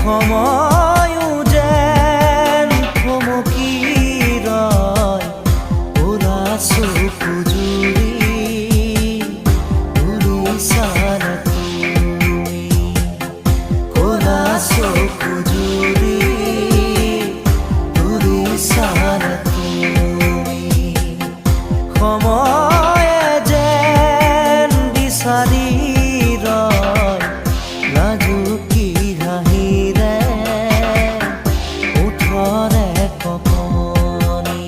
সময়ো যেন থমকি ৰয় ওৰা চকু জুৰি উৰিছানে তুমি ওৰা চকু জুৰি উৰিছানে তুমি সময়ে যেন বিচাৰি ৰয় লাজুকী হাঁহিৰে ওঠৰে কপনি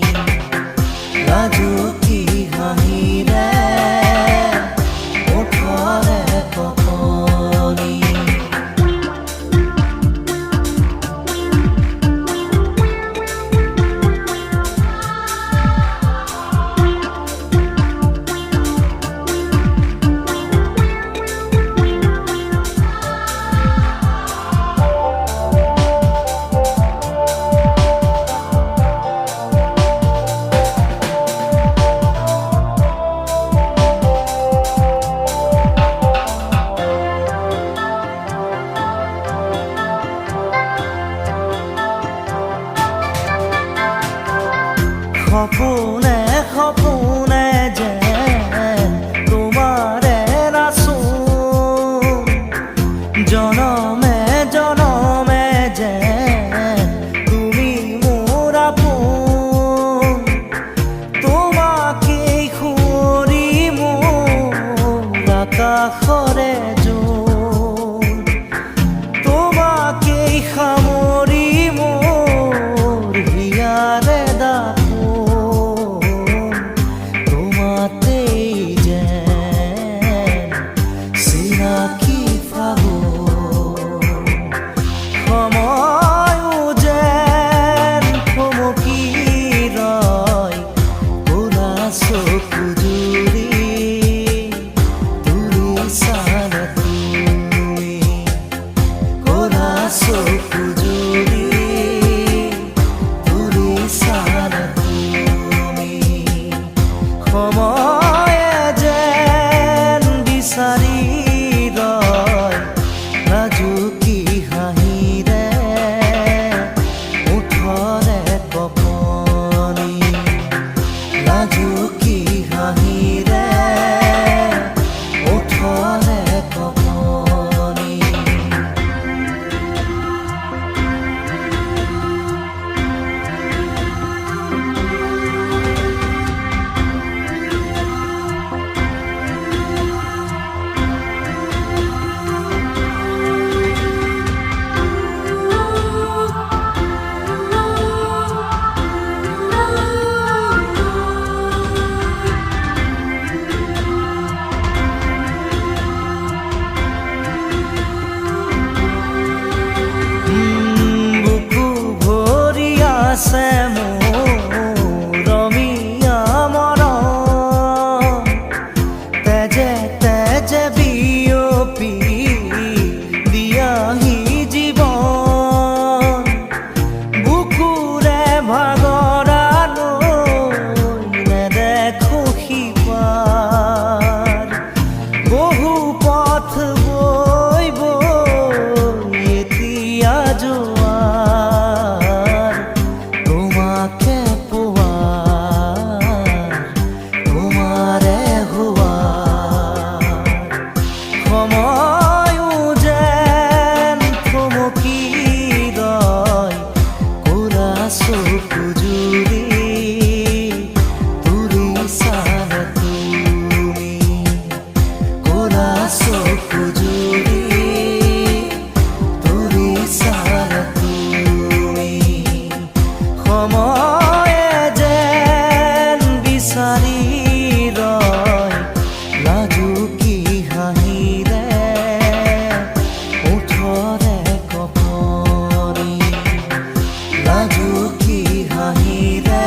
লাজুকী হাঁহিৰে ওঠৰে কপনি সপোনে সপোনে যেন তোমাৰে নাচোন জনমে জনমে যেন তুমি মোৰ আপোন তোমাকেই সুঁৱৰি মোৰ আকাশৰে জোন তোমাকেই সামৰি মোৰ হিয়াৰে দাপোন চিনাকি ফাগুন সময়ো যেন থমকি ৰয় ওৰা চকু জুৰি উৰিছানে তুমি ওৰা চকু জুৰি উৰিছানে তুমি সময়ে যেন বিচাৰি ৰয় লাজুকী হাঁহিৰে ওঠৰে কপনি লাজুকী হাঁহিৰে ওঠৰে কপনি আছে মোৰ ৰমীয়া মৰম তেজে তেজে বিয়পি দিয়াহি জীৱন বুকুৰে ভাগৰা লৈ নেদেখো সিপাৰ বহু পথ বৈ বৈ এতিয়া যোৱা তোমাকে পোৱাৰ তোমাৰে হোৱাৰ সময়ো যেন থমকি ৰয় ওৰা চকু জুৰি উৰিছানে তুমি ওৰা চকু জুৰি উৰিছানে তুমি সময়ে যেন বিচাৰি ৰয় লাজুকী হাঁহিৰে ওঠৰে কপনি লাজুকী হাঁহিৰে